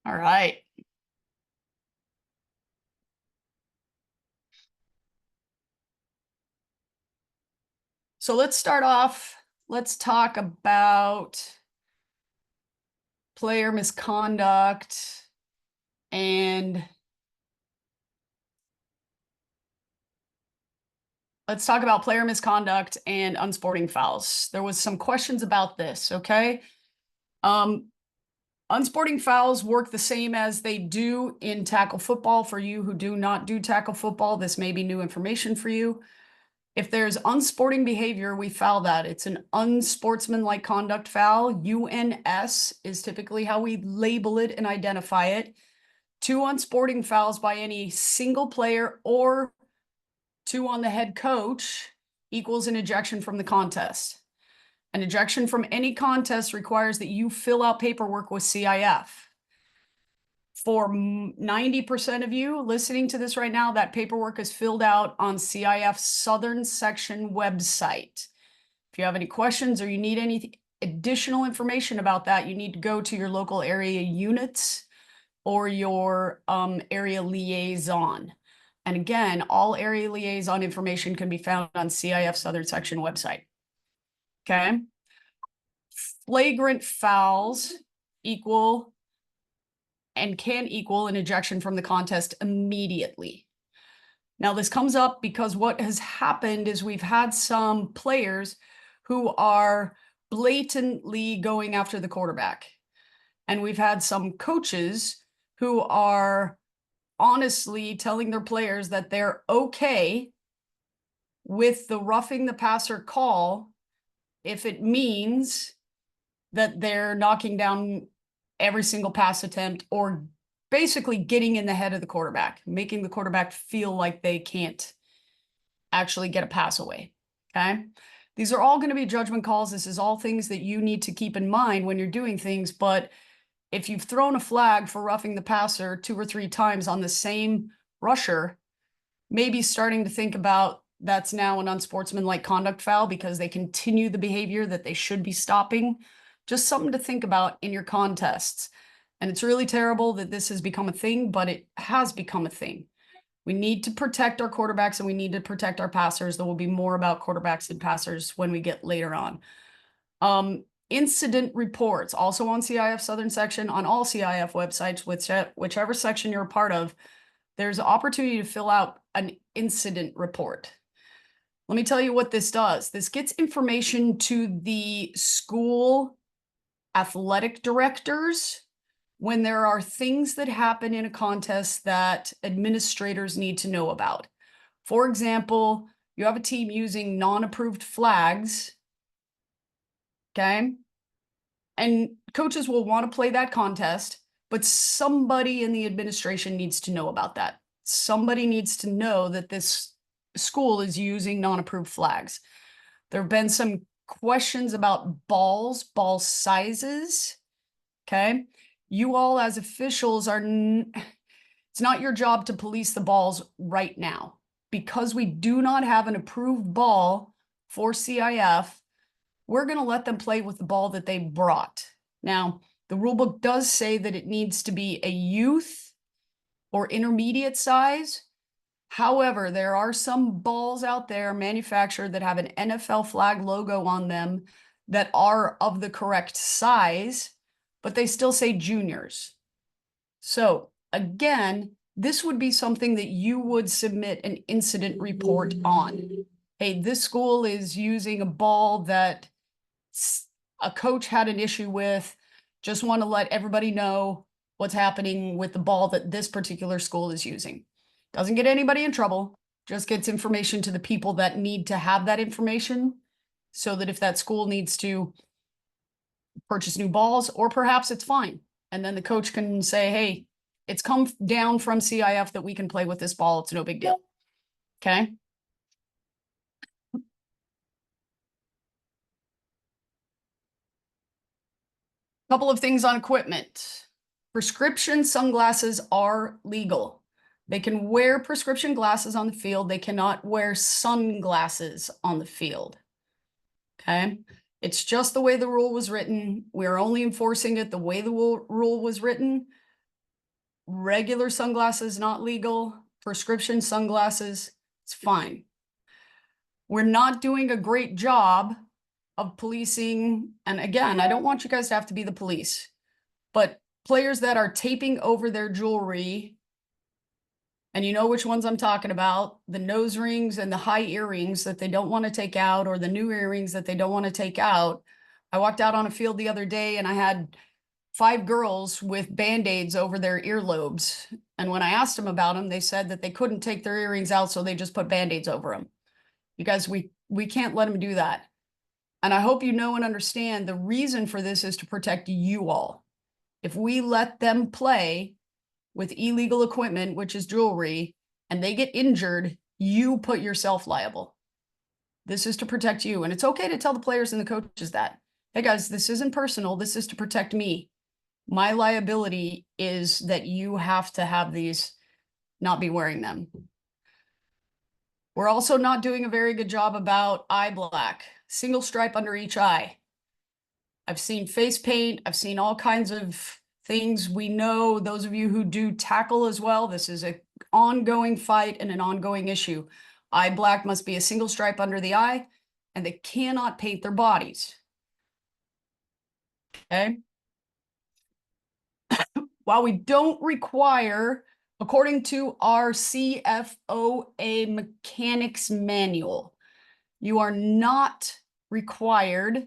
All right. So let's start off. Let's talk about player misconduct and unsporting fouls. There was some questions about this, okay? Unsporting fouls work the same as they do in tackle football. For you who do not do tackle football, this may be new information for you. If there's unsporting behavior, we foul that. It's an unsportsmanlike conduct foul. UNS is typically how we label it and identify it. 2 unsporting fouls by any single player or 2 on the head coach equals an ejection from the contest. An ejection from any contest requires that you fill out paperwork with CIF. For 90% of you listening to this right now, that paperwork is filled out on CIF Southern Section website. If you have any questions or you need any additional information about that, you need to go to your local area units or your area liaison. And again, all area liaison information can be found on CIF Southern Section website. Okay. Flagrant fouls equal and can equal an ejection from the contest immediately. Now, this comes up because what has happened is we've had some players who are blatantly going after the quarterback. And we've had some coaches who are honestly telling their players that they're okay with the roughing the passer call if it means that they're knocking down every single pass attempt or basically getting in the head of the quarterback, making the quarterback feel like they can't actually get a pass away. Okay. These are all going to be judgment calls. This is all things that you need to keep in mind when you're doing things. But if you've thrown a flag for roughing the passer 2 or 3 times on the same rusher, maybe starting to think about that's now an unsportsmanlike conduct foul because they continue the behavior that they should be stopping. Just something to think about in your contests. And it's really terrible that this has become a thing, but it has become a thing. We need to protect our quarterbacks and we need to protect our passers. There will be more about quarterbacks and passers when we get later on. Incident reports, also on CIF Southern Section, on all CIF websites, whichever section you're a part of, there's an opportunity to fill out an incident report. Let me tell you what this does. This gets information to the school athletic directors when there are things that happen in a contest that administrators need to know about. For example, you have a team using non-approved flags, okay? And coaches will want to play that contest, but somebody in the administration needs to know about that. Somebody needs to know that this school is using non-approved flags. There have been some questions about balls, ball sizes, okay? You all as officials are, it's not your job to police the balls right now. Because we do not have an approved ball for CIF, we're going to let them play with the ball that they brought. Now, the rule book does say that it needs to be a youth or intermediate size. However, there are some balls out there manufactured that have an NFL flag logo on them that are of the correct size, but they still say juniors. So again, this would be something that you would submit an incident report on. Hey, this school is using a ball that a coach had an issue with. Just want to let everybody know what's happening with the ball that this particular school is using. Doesn't get anybody in trouble, just gets information to the people that need to have that information so that if that school needs to purchase new balls, or perhaps it's fine. And then the coach can say, hey, it's come down from CIF that we can play with this ball. It's no big deal. Okay. Couple of things on equipment. Prescription sunglasses are legal. They can wear prescription glasses on the field. They cannot wear sunglasses on the field. Okay. It's just the way the rule was written. We're only enforcing it the way the rule was written. Regular sunglasses, not legal. Prescription sunglasses, it's fine. We're not doing a great job of policing. And again, I don't want you guys to have to be the police, but players that are taping over their jewelry, and you know which ones I'm talking about, the nose rings and the high earrings that they don't want to take out, or the new earrings that they don't want to take out. I walked out on a field the other day and I had 5 girls with Band-Aids over their earlobes. And when I asked them about them, they said that they couldn't take their earrings out, so they just put Band-Aids over them. You guys, we can't let them do that. And I hope you know and understand the reason for this is to protect you all. If we let them play with illegal equipment, which is jewelry, and they get injured, you put yourself liable. This is to protect you. And it's okay to tell the players and the coaches that, hey guys, this isn't personal. This is to protect me. My liability is that you have to have these, not be wearing them. We're also not doing a very good job about eye black, single stripe under each eye. I've seen face paint. I've seen all kinds of things. We know, those of you who do tackle as well, this is an ongoing fight and an ongoing issue. Eye black must be a single stripe under the eye, and they cannot paint their bodies. Okay. While we don't require, according to our CFOA mechanics manual, you are not required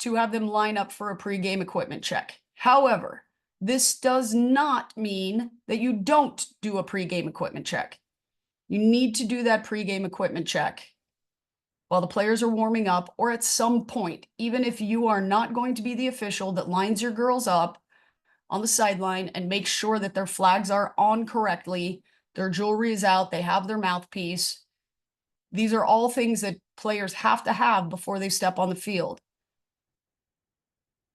to have them line up for a pregame equipment check. However, this does not mean that you don't do a pregame equipment check. You need to do that pregame equipment check while the players are warming up, or at some point, even if you are not going to be the official that lines your girls up on the sideline and make sure that their flags are on correctly, their jewelry is out, they have their mouthpiece. These are all things that players have to have before they step on the field.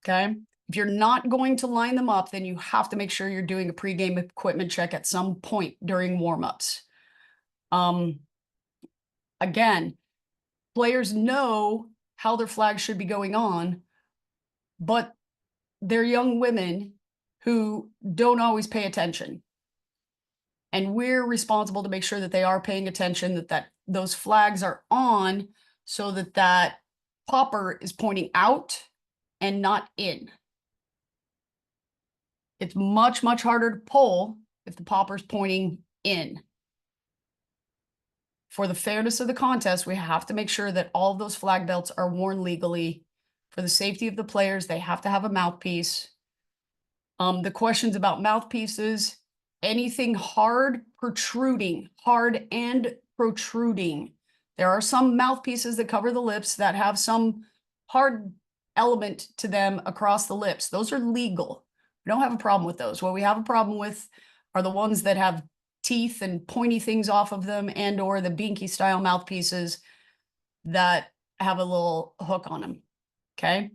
Okay. If you're not going to line them up, then you have to make sure you're doing a pregame equipment check at some point during warmups. Again, players know how their flags should be going on, but they're young women who don't always pay attention. And we're responsible to make sure that they are paying attention, that those flags are on, so that that popper is pointing out and not in. It's much, much harder to pull if the popper's pointing in. For the fairness of the contest, we have to make sure that all of those flag belts are worn legally. For the safety of the players, they have to have a mouthpiece. The questions about mouthpieces, anything hard and protruding. There are some mouthpieces that cover the lips that have some hard element to them across the lips. Those are legal. We don't have a problem with those. What we have a problem with are the ones that have teeth and pointy things off of them, and or the binky style mouthpieces that have a little hook on them. Okay.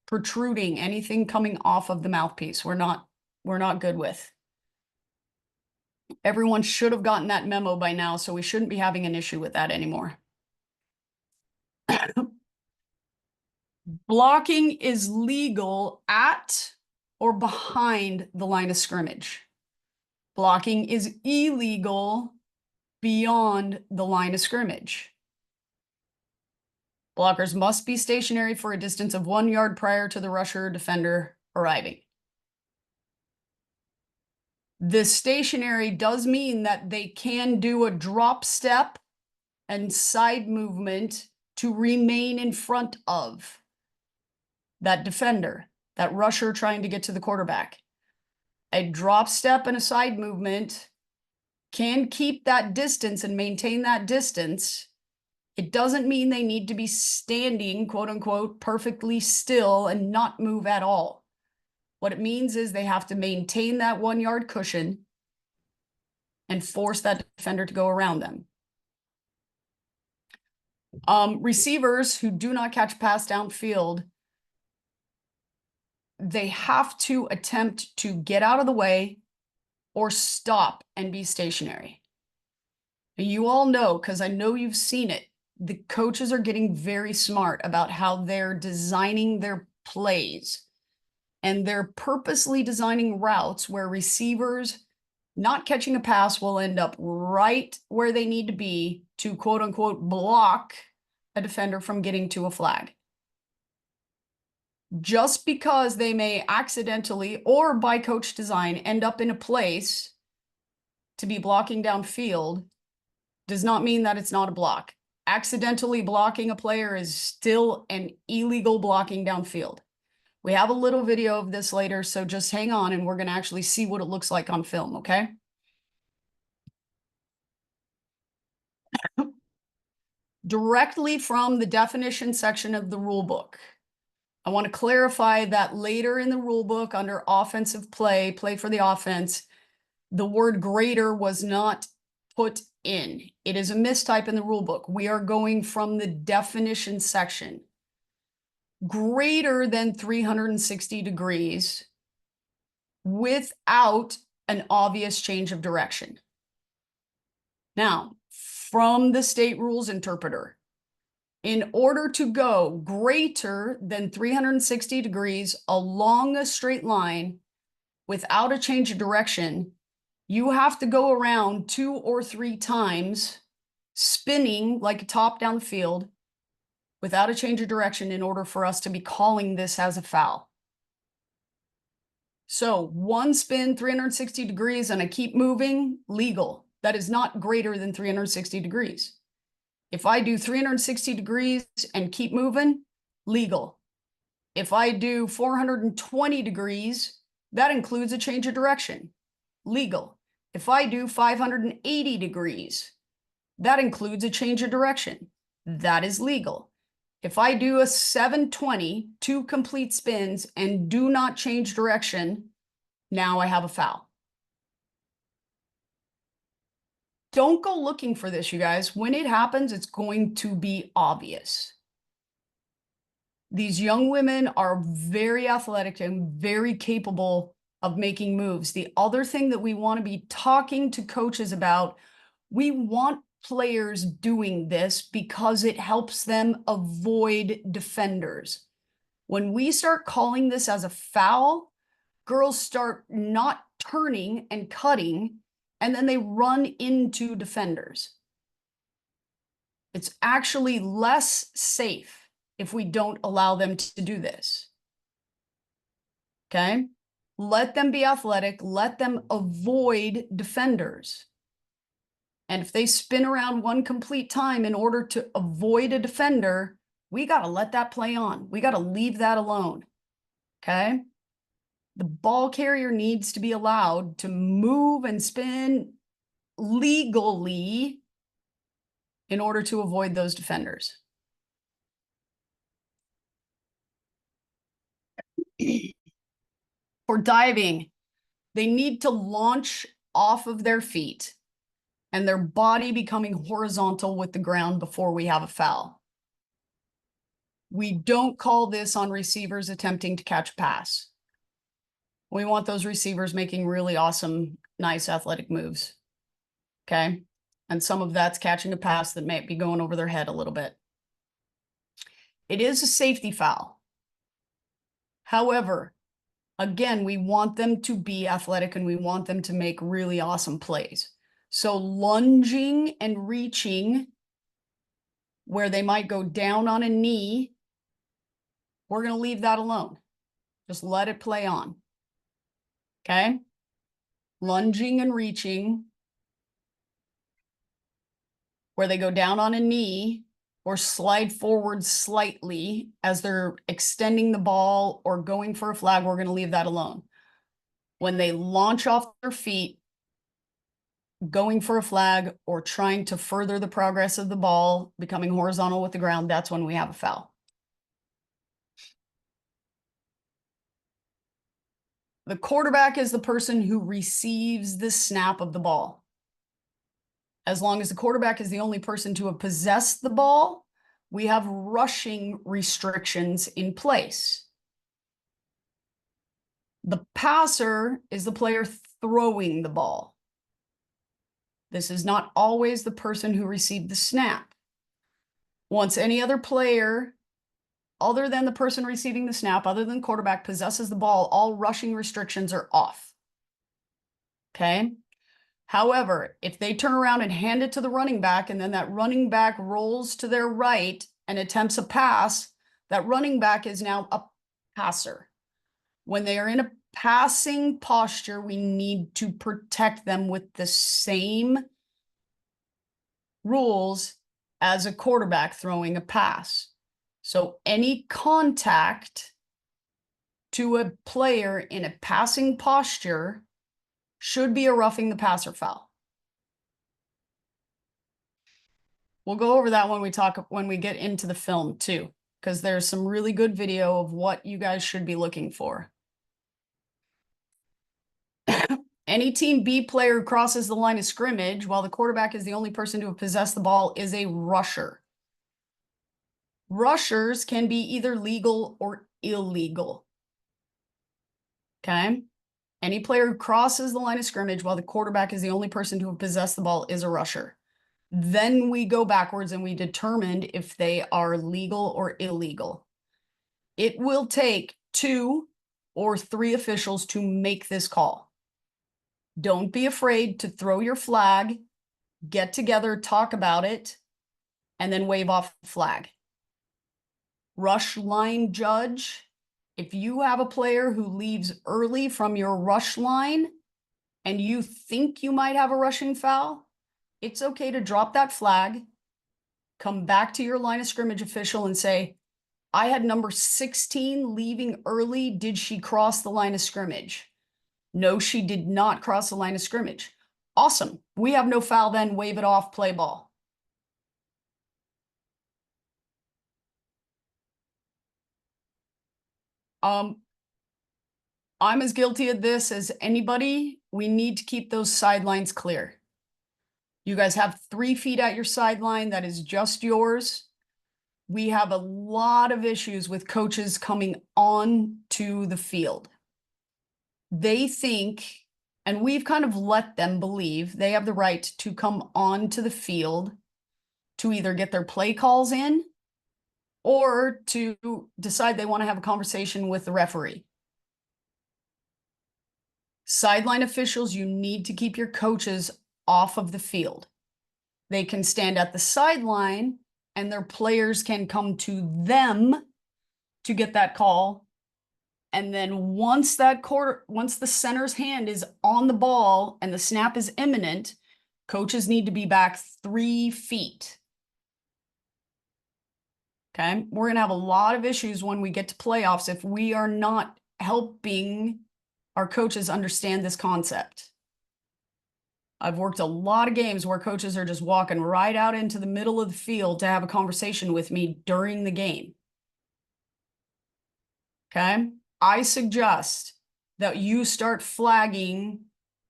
Protruding, anything coming off of the mouthpiece, we're not good with. Everyone should have gotten that memo by now, so we shouldn't be having an issue with that anymore. Blocking is legal at or behind the line of scrimmage. Blocking is illegal beyond the line of scrimmage. Blockers must be stationary for a distance of 1 yard prior to the rusher or defender arriving. This stationary does mean that they can do a drop step and side movement to remain in front of that defender, that rusher trying to get to the quarterback. A drop step and a side movement can keep that distance and maintain that distance. It doesn't mean they need to be standing, quote unquote, perfectly still and not move at all. What it means is they have to maintain that 1 yard cushion and force that defender to go around them. Receivers who do not catch a pass downfield, they have to attempt to get out of the way or stop and be stationary. You all know, because I know you've seen it, the coaches are getting very smart about how they're designing their plays. and they're purposely designing routes where receivers not catching a pass will end up right where they need to be to quote unquote block a defender from getting to a flag. Just because they may accidentally or by coach design end up in a place to be blocking downfield does not mean that it's not a block. Accidentally blocking a player is still an illegal blocking downfield. We have a little video of this later, so just hang on and we're going to actually see what it looks like on film, okay? Directly from the definition section of the rule book. I want to clarify that later in the rule book under offensive play for the offense, the word greater was not put in. It is a mistype in the rule book. We are going from the definition section. Greater than 360 degrees without an obvious change of direction. Now, from the state rules interpreter, in order to go greater than 360 degrees along a straight line without a change of direction, you have to go around 2 or 3 times, spinning like a top down the field without a change of direction in order for us to be calling this as a foul. So 1 spin, 360 degrees, and I keep moving, legal. That is not greater than 360 degrees. If I do 360 degrees and keep moving, legal. If I do 420 degrees, that includes a change of direction, legal. If I do 580 degrees, that includes a change of direction, that is legal. If I do a 720, 2 complete spins, and do not change direction, now I have a foul. Don't go looking for this, you guys. When it happens, it's going to be obvious. These young women are very athletic and very capable of making moves. The other thing that we want to be talking to coaches about, we want players doing this because it helps them avoid defenders. When we start calling this as a foul, girls start not turning and cutting, and then they run into defenders. It's actually less safe if we don't allow them to do this. Okay? Let them be athletic. Let them avoid defenders. And if they spin around 1 complete time in order to avoid a defender, we got to let that play on. We got to leave that alone. Okay? The ball carrier needs to be allowed to move and spin legally in order to avoid those defenders. For diving, they need to launch off of their feet and their body becoming horizontal with the ground before we have a foul. We don't call this on receivers attempting to catch a pass. We want those receivers making really awesome, nice athletic moves. Okay? And some of that's catching a pass that might be going over their head a little bit. It is a safety foul. However, again, we want them to be athletic and we want them to make really awesome plays. So lunging and reaching where they might go down on a knee, we're going to leave that alone. Just let it play on. Okay? Lunging and reaching where they go down on a knee or slide forward slightly as they're extending the ball or going for a flag, we're going to leave that alone. When they launch off their feet, going for a flag or trying to further the progress of the ball, becoming horizontal with the ground, that's when we have a foul. The quarterback is the person who receives the snap of the ball. As long as the quarterback is the only person to have possessed the ball, we have rushing restrictions in place. The passer is the player throwing the ball. This is not always the person who received the snap. Once any other player other than the person receiving the snap, other than quarterback, possesses the ball, all rushing restrictions are off. Okay. However, if they turn around and hand it to the running back, and then that running back rolls to their right and attempts a pass, that running back is now a passer. When they are in a passing posture, we need to protect them with the same rules as a quarterback throwing a pass. So any contact to a player in a passing posture should be a roughing the passer foul. We'll go over that when we get into the film too, because there's some really good video of what you guys should be looking for. Any team B player who crosses the line of scrimmage while the quarterback is the only person to have possessed the ball is a rusher. Rushers can be either legal or illegal. Okay? Any player who crosses the line of scrimmage while the quarterback is the only person to have possessed the ball is a rusher. Then we go backwards and we determined if they are legal or illegal. It will take 2 or 3 officials to make this call. Don't be afraid to throw your flag, get together, talk about it, and then wave off the flag. Rush line judge, if you have a player who leaves early from your rush line and you think you might have a rushing foul, it's okay to drop that flag, come back to your line of scrimmage official and say, I had number 16 leaving early. Did she cross the line of scrimmage? No, she did not cross the line of scrimmage. Awesome. We have no foul then. Wave it off, play ball. I'm as guilty of this as anybody. We need to keep those sidelines clear. You guys have 3 feet at your sideline. That is just yours. We have a lot of issues with coaches coming on to the field. They think, and we've kind of let them believe, they have the right to come onto the field to either get their play calls in or to decide they want to have a conversation with the referee. Sideline officials, you need to keep your coaches off of the field. They can stand at the sideline and their players can come to them to get that call. And then once the center's hand is on the ball and the snap is imminent, coaches need to be back 3 feet. Okay. We're going to have a lot of issues when we get to playoffs if we are not helping our coaches understand this concept. I've worked a lot of games where coaches are just walking right out into the middle of the field to have a conversation with me during the game. Okay. I suggest that you start flagging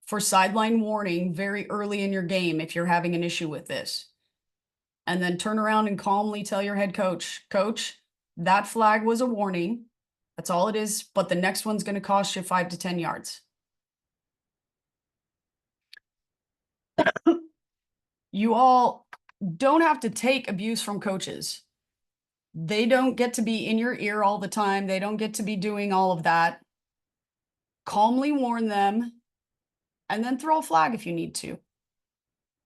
for sideline warning very early in your game if you're having an issue with this. And then turn around and calmly tell your head coach, Coach, that flag was a warning. That's all it is. But the next one's going to cost you 5 to 10 yards. You all don't have to take abuse from coaches. They don't get to be in your ear all the time. They don't get to be doing all of that. Calmly warn them and then throw a flag if you need to.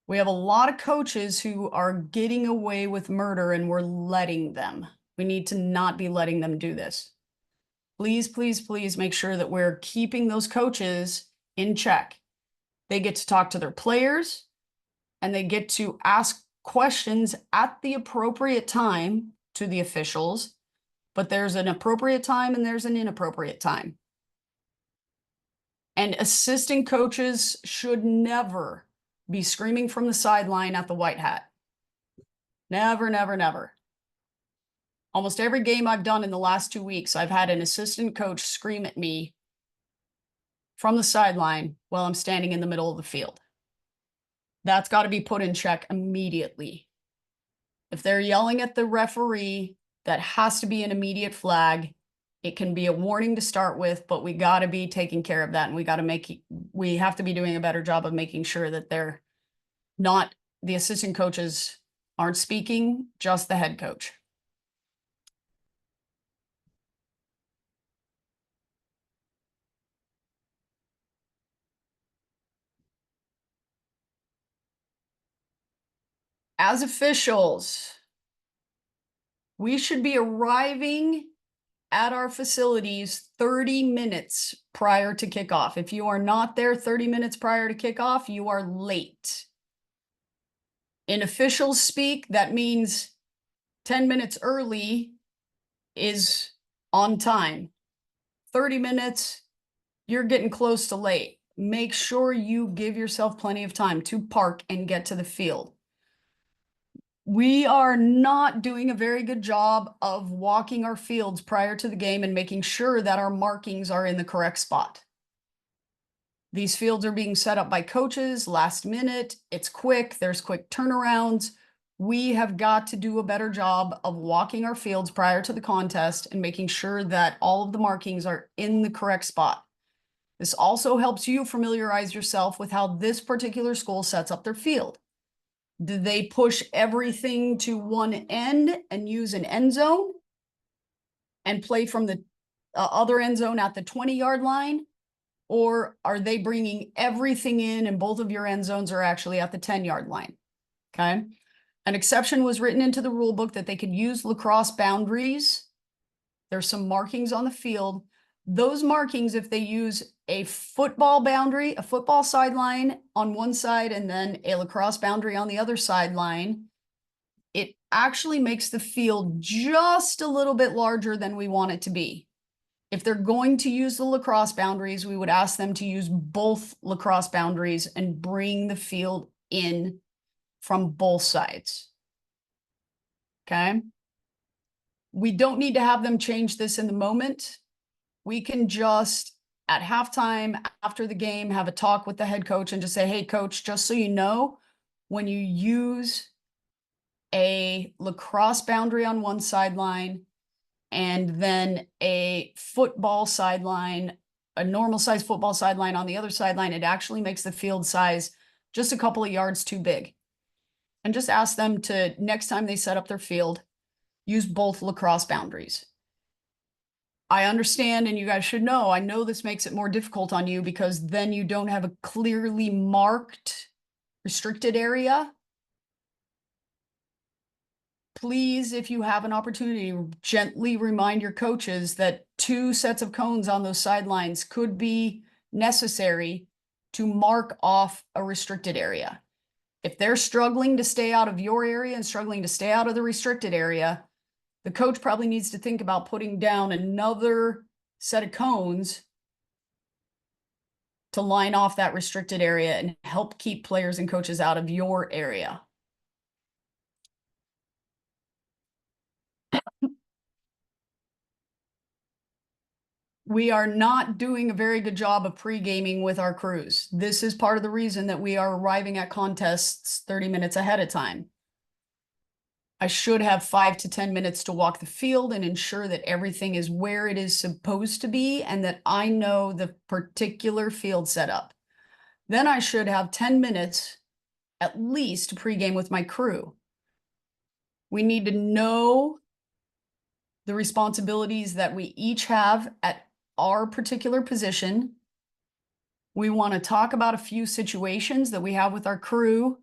We have a lot of coaches who are getting away with murder and we're letting them. We need to not be letting them do this. Please, please, please make sure that we're keeping those coaches in check. They get to talk to their players and they get to ask questions at the appropriate time to the officials, but there's an appropriate time and there's an inappropriate time. And assistant coaches should never be screaming from the sideline at the white hat. Never, never, never. Almost every game I've done in the last 2 weeks, I've had an assistant coach scream at me from the sideline while I'm standing in the middle of the field. That's got to be put in check immediately. If they're yelling at the referee, that has to be an immediate flag. It can be a warning to start with, but we got to be taking care of that. And we have to be doing a better job of making sure that they're not, the assistant coaches aren't speaking, just the head coach. As officials, we should be arriving at our facilities 30 minutes prior to kickoff. If you are not there 30 minutes prior to kickoff, you are late. In officials speak, that means 10 minutes early is on time. 30 minutes, you're getting close to late. Make sure you give yourself plenty of time to park and get to the field. We are not doing a very good job of walking our fields prior to the game and making sure that our markings are in the correct spot. These fields are being set up by coaches last minute. It's quick. There's quick turnarounds. We have got to do a better job of walking our fields prior to the contest and making sure that all of the markings are in the correct spot. This also helps you familiarize yourself with how this particular school sets up their field. Do they push everything to one end and use an end zone and play from the other end zone at the 20-yard line? Or are they bringing everything in and both of your end zones are actually at the 10-yard line? Okay. An exception was written into the rule book that they could use lacrosse boundaries. There's some markings on the field. Those markings, if they use a football boundary, a football sideline on one side, and then a lacrosse boundary on the other sideline, it actually makes the field just a little bit larger than we want it to be. If they're going to use the lacrosse boundaries, we would ask them to use both lacrosse boundaries and bring the field in from both sides. Okay. We don't need to have them change this in the moment. We can just at halftime after the game have a talk with the head coach and just say, hey, coach, just so you know, when you use a lacrosse boundary on one sideline and then a football sideline, a normal size football sideline on the other sideline, it actually makes the field size just a couple of yards too big. And just ask them to, next time they set up their field, use both lacrosse boundaries. I understand, and you guys should know, I know this makes it more difficult on you because then you don't have a clearly marked restricted area. Please, if you have an opportunity, gently remind your coaches that 2 sets of cones on those sidelines could be necessary to mark off a restricted area. If they're struggling to stay out of your area and struggling to stay out of the restricted area, the coach probably needs to think about putting down another set of cones to line off that restricted area and help keep players and coaches out of your area. We are not doing a very good job of pre-gaming with our crews. This is part of the reason that we are arriving at contests 30 minutes ahead of time. I should have 5 to 10 minutes to walk the field and ensure that everything is where it is supposed to be and that I know the particular field setup. Then I should have 10 minutes at least to pregame with my crew. We need to know the responsibilities that we each have at our particular position. We want to talk about a few situations that we have with our crew.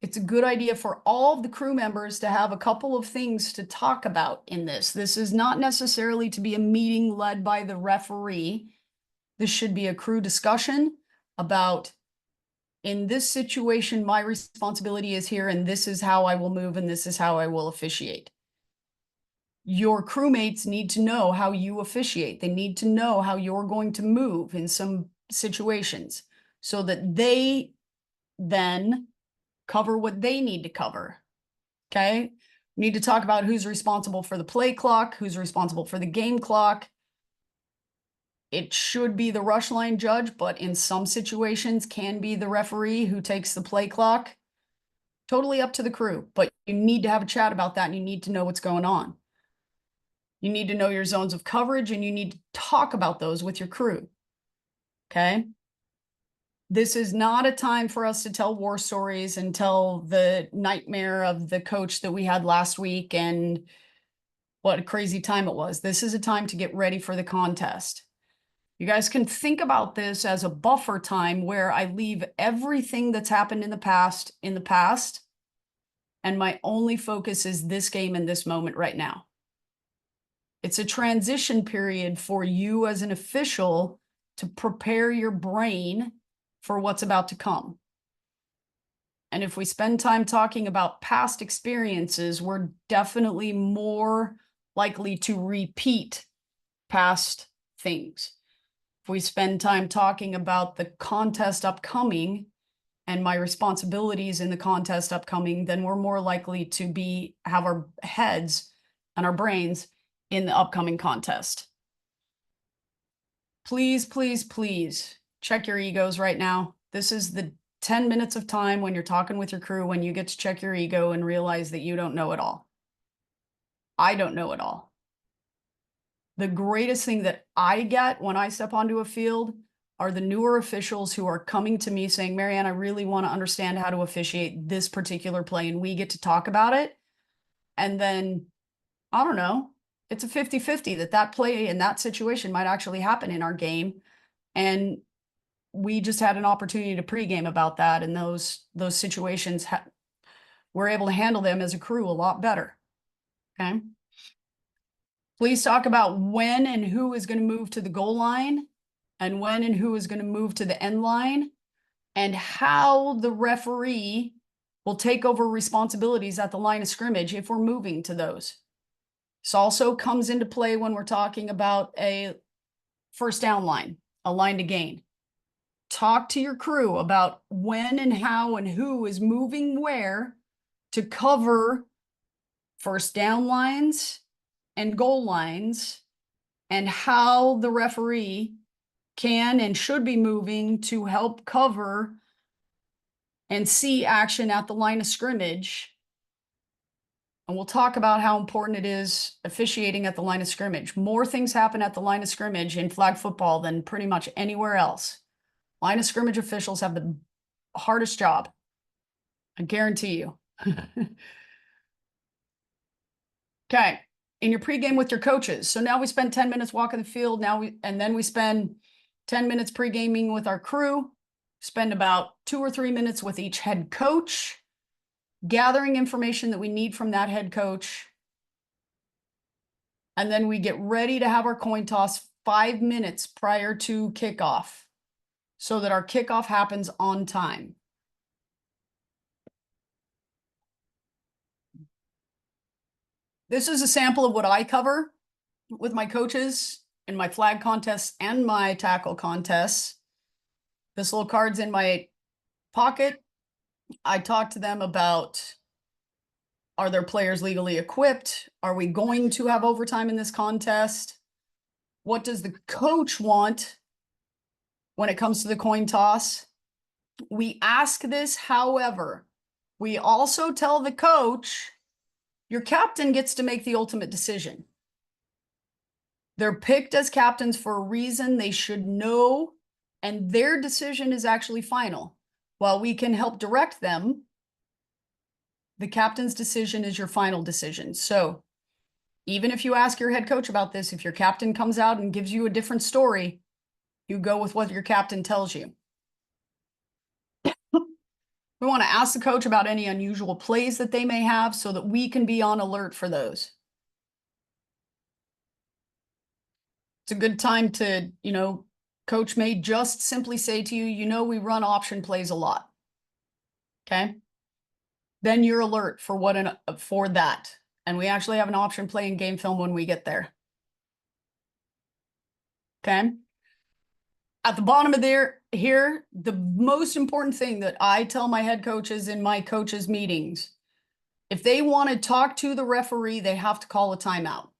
It's a good idea for all of the crew members to have a couple of things to talk about in this. This is not necessarily to be a meeting led by the referee. This should be a crew discussion about, in this situation, my responsibility is here, and this is how I will move, and this is how I will officiate. Your crewmates need to know how you officiate. They need to know how you're going to move in some situations so that they then cover what they need to cover. Okay. We need to talk about who's responsible for the play clock, who's responsible for the game clock. It should be the rush line judge, but in some situations can be the referee who takes the play clock. Totally up to the crew, but you need to have a chat about that and you need to know what's going on. You need to know your zones of coverage and you need to talk about those with your crew. Okay. This is not a time for us to tell war stories and tell the nightmare of the coach that we had last week and what a crazy time it was. This is a time to get ready for the contest. You guys can think about this as a buffer time where I leave everything that's happened in the past, and my only focus is this game and this moment right now. It's a transition period for you as an official to prepare your brain for what's about to come. And if we spend time talking about past experiences, we're definitely more likely to repeat past things. If we spend time talking about the contest upcoming and my responsibilities in the contest upcoming, then we're more likely to have our heads and our brains in the upcoming contest. Please, please, please check your egos right now. This is the 10 minutes of time when you're talking with your crew, when you get to check your ego and realize that you don't know it all. I don't know it all. The greatest thing that I get when I step onto a field are the newer officials who are coming to me saying, Marianne, I really want to understand how to officiate this particular play. And we get to talk about it. And then, I don't know, it's a 50-50 that play in that situation might actually happen in our game. And we just had an opportunity to pregame about that. And those situations, we're able to handle them as a crew a lot better. Okay. Please talk about when and who is going to move to the goal line and when and who is going to move to the end line and how the referee will take over responsibilities at the line of scrimmage if we're moving to those. This also comes into play when we're talking about a first down line, a line to gain. Talk to your crew about when and how and who is moving where to cover first down lines and goal lines and how the referee can and should be moving to help cover and see action at the line of scrimmage. And we'll talk about how important it is officiating at the line of scrimmage. More things happen at the line of scrimmage in flag football than pretty much anywhere else. Line of scrimmage officials have the hardest job. I guarantee you. Okay. In your pregame with your coaches. So now we spend 10 minutes walking the field. And then we spend 10 minutes pregaming with our crew, spend about 2 or 3 minutes with each head coach, gathering information that we need from that head coach. And then we get ready to have our coin toss 5 minutes prior to kickoff so that our kickoff happens on time. This is a sample of what I cover with my coaches in my flag contests and my tackle contests. This little card's in my pocket. I talk to them about, are their players legally equipped? Are we going to have overtime in this contest? What does the coach want when it comes to the coin toss? We ask this, however, we also tell the coach, your captain gets to make the ultimate decision. They're picked as captains for a reason. They should know, and their decision is actually final. While we can help direct them, the captain's decision is your final decision. So even if you ask your head coach about this, if your captain comes out and gives you a different story, you go with what your captain tells you. We want to ask the coach about any unusual plays that they may have so that we can be on alert for those. It's a good time to, coach may just simply say to you, we run option plays a lot. Okay. Then you're alert for for that. And we actually have an option play in game film when we get there. Okay. At the bottom of here, the most important thing that I tell my head coaches in my coaches meetings, if they want to talk to the referee, they have to call a timeout.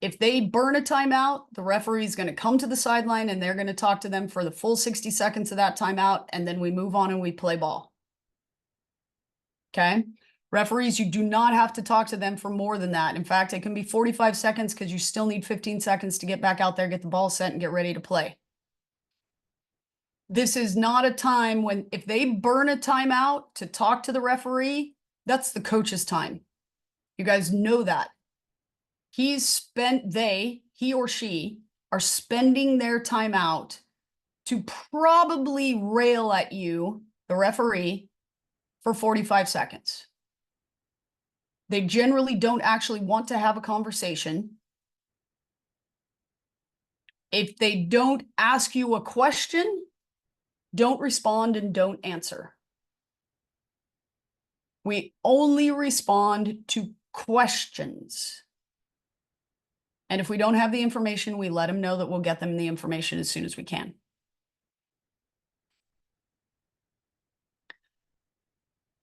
If they burn a timeout, the referee is going to come to the sideline and they're going to talk to them for the full 60 seconds of that timeout. And then we move on and we play ball. Okay. Referees, you do not have to talk to them for more than that. In fact, it can be 45 seconds because you still need 15 seconds to get back out there, get the ball set, and get ready to play. This is not a time when, if they burn a timeout to talk to the referee, that's the coach's time. You guys know that. He or she are spending their time out to probably rail at you, the referee, for 45 seconds. They generally don't actually want to have a conversation. If they don't ask you a question, don't respond and don't answer. We only respond to questions. And if we don't have the information, we let them know that we'll get them the information as soon as we can.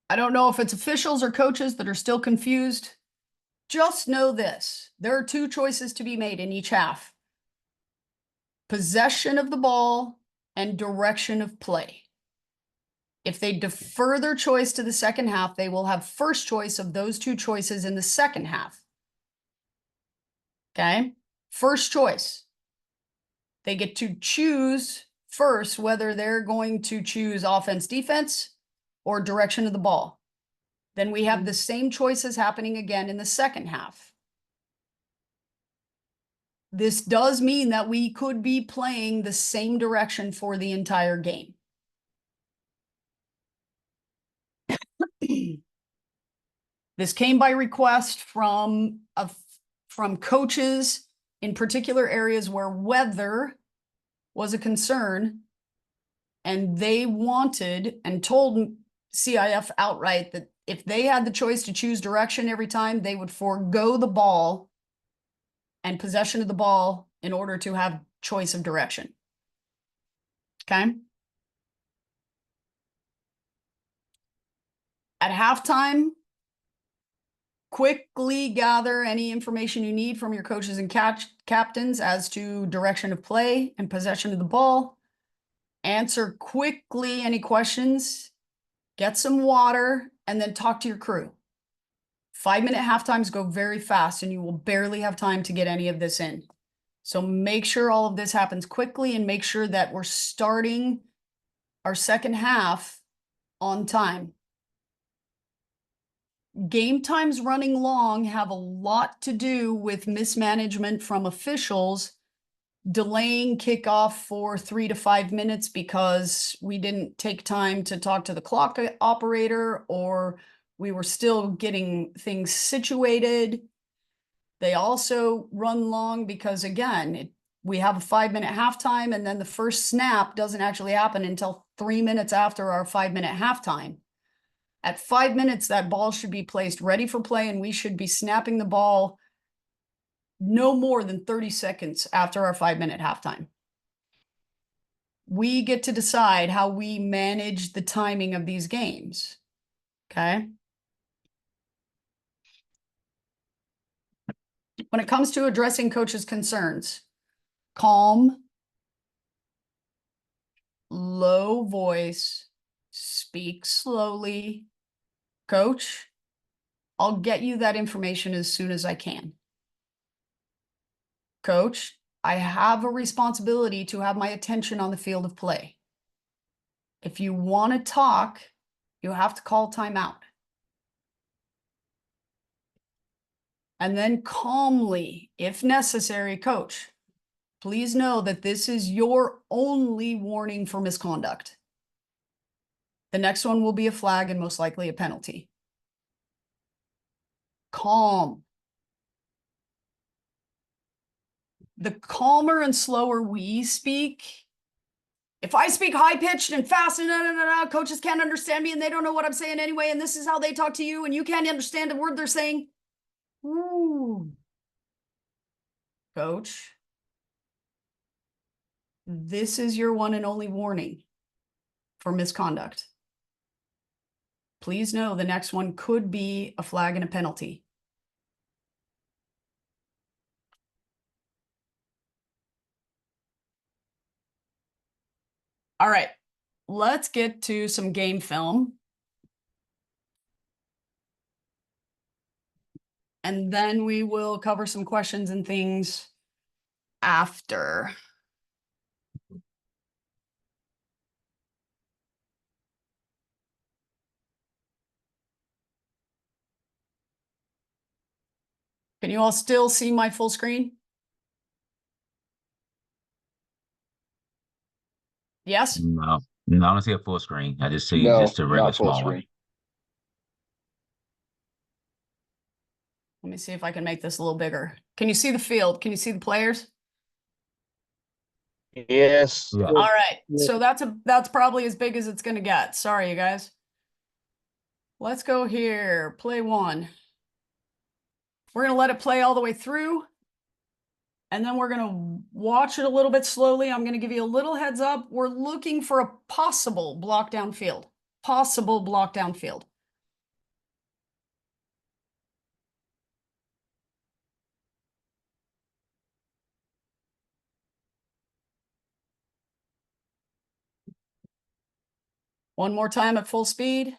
I don't know if it's officials or coaches that are still confused. Just know this. There are two choices to be made in each half: possession of the ball and direction of play. If they defer their choice to the second half, they will have first choice of those two choices in the second half. Okay? First choice. They get to choose first whether they're going to choose offense, defense, or direction of the ball. Then we have the same choices happening again in the second half. This does mean that we could be playing the same direction for the entire game. This came by request from coaches in particular areas where weather was a concern, and they wanted and told CIF outright that if they had the choice to choose direction every time, they would forego the ball and possession of the ball in order to have choice of direction. Okay? At halftime, quickly gather any information you need from your coaches and captains as to direction of play and possession of the ball. Answer quickly any questions, get some water, and then talk to your crew. 5-minute halftimes go very fast, and you will barely have time to get any of this in. So make sure all of this happens quickly, and make sure that we're starting our second half on time. Game times running long have a lot to do with mismanagement from officials delaying kickoff for 3 to 5 minutes because we didn't take time to talk to the clock operator, or we were still getting things situated. They also run long because, again, we have a 5-minute halftime, and then the first snap doesn't actually happen until 3 minutes after our 5-minute halftime. At 5 minutes, that ball should be placed ready for play, and we should be snapping the ball no more than 30 seconds after our 5-minute halftime. We get to decide how we manage the timing of these games. Okay? When it comes to addressing coaches' concerns, calm, low voice, speak slowly. Coach, I'll get you that information as soon as I can. Coach, I have a responsibility to have my attention on the field of play. If you want to talk, you have to call timeout. And then calmly, if necessary, coach, please know that this is your only warning for misconduct. The next one will be a flag and most likely a penalty. Calm. The calmer and slower we speak, if I speak high-pitched and fast and coaches can't understand me and they don't know what I'm saying anyway, and this is how they talk to you and you can't understand a word they're saying. Ooh. Coach, this is your one and only warning for misconduct. Please know the next one could be a flag and a penalty. All right, let's get to some game film. And then we will cover some questions and things after. Can you all still see my full screen? Yes? No, no, I don't see a full screen. I just see No, just a regular not full small one. screen. Let me see if I can make this a little bigger. Can you see the field? Can you see the players? Yes. Yeah. All right. Yeah. So that's probably as big as it's going to get. Sorry, you guys. Let's go here. Play one. We're going to let it play all the way through. And then we're going to watch it a little bit slowly. I'm going to give you a little heads up. We're looking for a possible block downfield. Possible block downfield. One more time at full speed.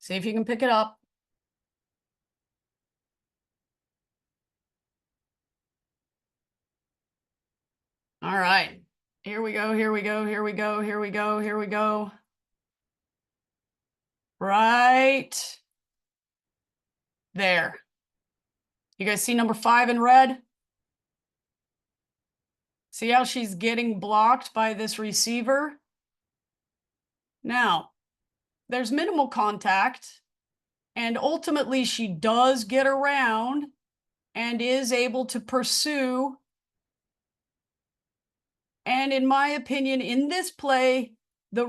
See if you can pick it up. All right. Here we go, here we go, here we go, here we go, here we go. Right there. You guys see number 5 in red? See how she's getting blocked by this receiver? Now, there's minimal contact, and ultimately she does get around and is able to pursue. And in my opinion, in this play, the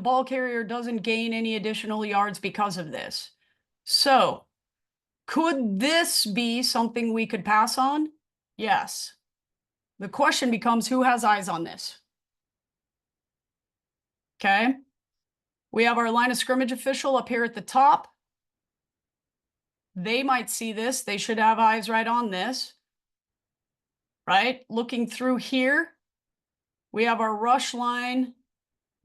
ball carrier doesn't gain any additional yards because of this. So, could this be something we could pass on? Yes. The question becomes, who has eyes on this? Okay. We have our line of scrimmage official up here at the top. They might see this. They should have eyes right on this. Right? Looking through here, we have our rush line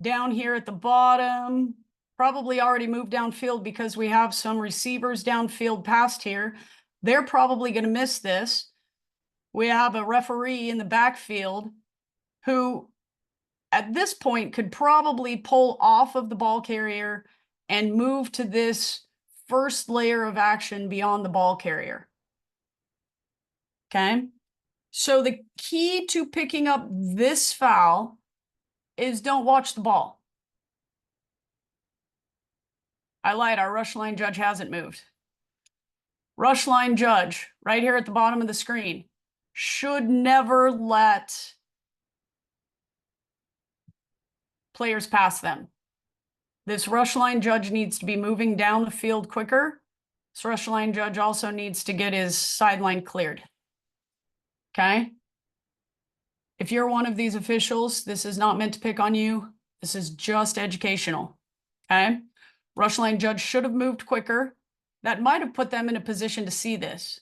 down here at the bottom. Probably already moved downfield because we have some receivers downfield past here. They're probably going to miss this. We have a referee in the backfield who at this point could probably pull off of the ball carrier and move to this first layer of action beyond the ball carrier. Okay. So the key to picking up this foul is don't watch the ball. I lied. Our rush line judge hasn't moved. Rush line judge right here at the bottom of the screen should never let players pass them. This rush line judge needs to be moving down the field quicker. This rush line judge also needs to get his sideline cleared. Okay? If you're one of these officials, this is not meant to pick on you. This is just educational. Okay? Rush line judge should have moved quicker. That might have put them in a position to see this.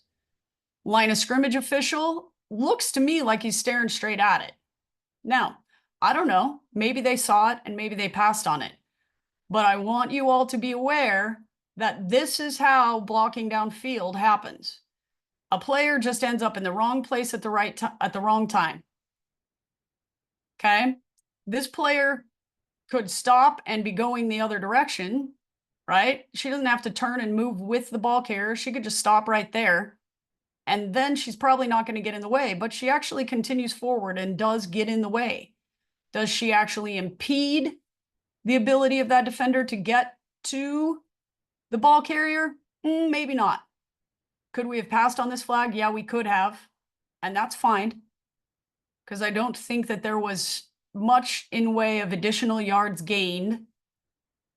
Line of scrimmage official looks to me like he's staring straight at it. Now, I don't know. Maybe they saw it and maybe they passed on it. But I want you all to be aware that this is how blocking downfield happens. A player just ends up in the wrong place at the wrong time. Okay? This player could stop and be going the other direction, right? She doesn't have to turn and move with the ball carrier. She could just stop right there. And then she's probably not going to get in the way, but she actually continues forward and does get in the way. Does she actually impede the ability of that defender to get to the ball carrier? Maybe not. Could we have passed on this flag? Yeah, we could have. And that's fine. Because I don't think that there was much in way of additional yards gained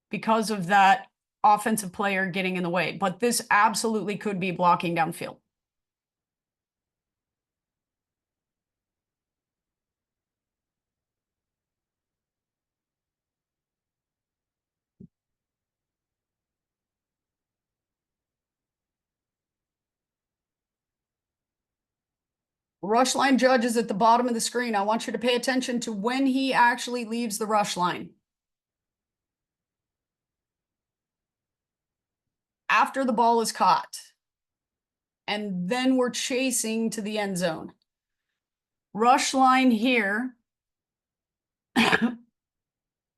because of that offensive player getting in the way. But this absolutely could be blocking downfield. Rush line judge is at the bottom of the screen. I want you to pay attention to when he actually leaves the rush line. After the ball is caught. And then we're chasing to the end zone. Rush line here.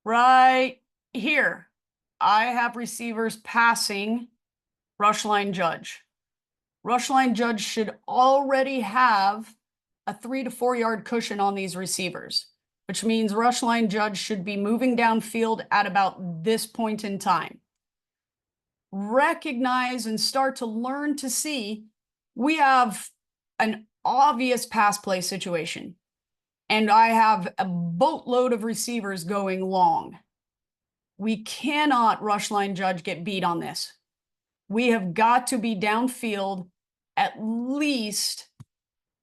Right here. I have receivers passing rush line judge. Rush line judge should already have a 3 to 4 yard cushion on these receivers, which means rush line judge should be moving downfield at about this point in time. recognize and start to learn to see we have an obvious pass play situation, and I have a boatload of receivers going long. We cannot rush line judge get beat on this. We have got to be downfield at least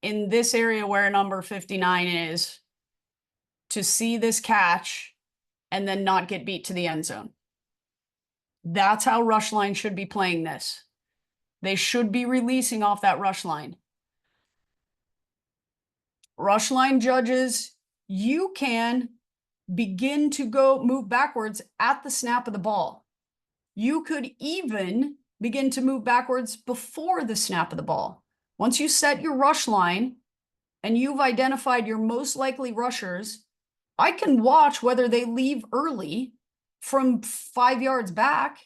in this area where number 59 is to see this catch and then not get beat to the end zone. That's how rush line should be playing this. They should be releasing off that rush line. Rush line judges, you can begin to move backwards at the snap of the ball. You could even begin to move backwards before the snap of the ball. Once you set your rush line and you've identified your most likely rushers, I can watch whether they leave early from 5 yards back.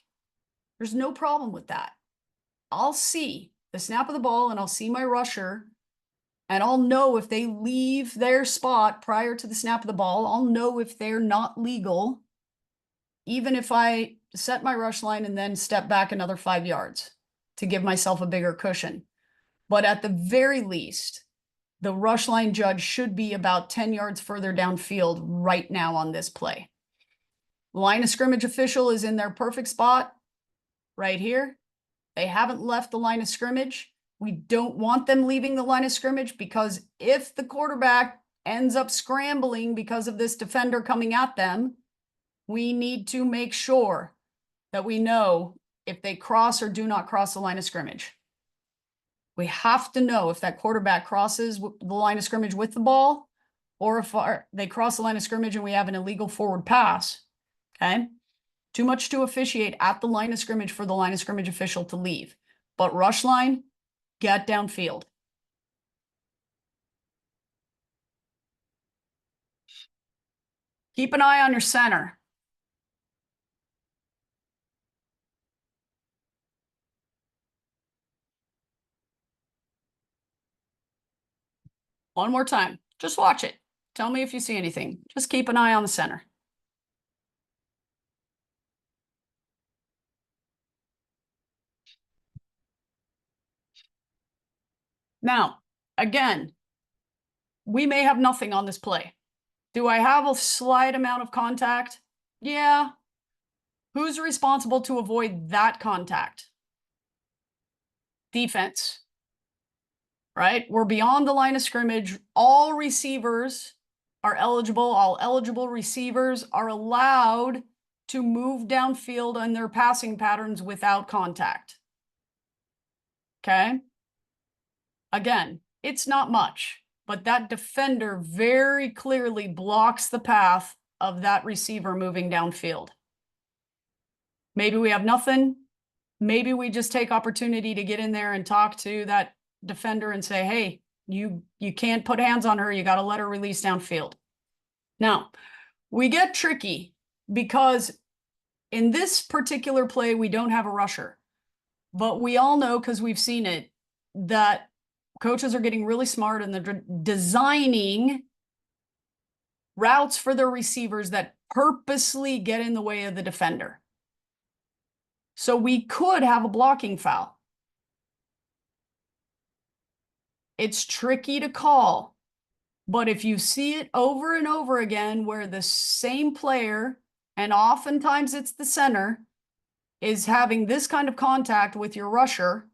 There's no problem with that. I'll see the snap of the ball and I'll see my rusher, and I'll know if they leave their spot prior to the snap of the ball. I'll know if they're not legal, even if I set my rush line and then step back another 5 yards to give myself a bigger cushion. But at the very least, the rush line judge should be about 10 yards further downfield right now on this play. Line of scrimmage official is in their perfect spot right here. They haven't left the line of scrimmage. We don't want them leaving the line of scrimmage, because if the quarterback ends up scrambling because of this defender coming at them, we need to make sure that we know if they cross or do not cross the line of scrimmage. We have to know if that quarterback crosses the line of scrimmage with the ball, or if they cross the line of scrimmage and we have an illegal forward pass. Okay? Too much to officiate at the line of scrimmage for the line of scrimmage official to leave. But rush line, get downfield. Keep an eye on your center. One more time. Just watch it. Tell me if you see anything. Just keep an eye on the center. Now, again, we may have nothing on this play. Do I have a slight amount of contact? Yeah. Who's responsible to avoid that contact? Defense. Right? We're beyond the line of scrimmage. All receivers are eligible. All eligible receivers are allowed to move downfield on their passing patterns without contact. Okay? Again, it's not much, but that defender very clearly blocks the path of that receiver moving downfield. Maybe we have nothing. Maybe we just take opportunity to get in there and talk to that defender and say, hey, you can't put hands on her. You got to let her release downfield. Now, we get tricky because in this particular play, we don't have a rusher. But we all know, because we've seen it, that coaches are getting really smart and they're designing routes for their receivers that purposely get in the way of the defender. So we could have a blocking foul. It's tricky to call, but if you see it over and over again where the same player, and oftentimes it's the center, is having this kind of contact with your rusher,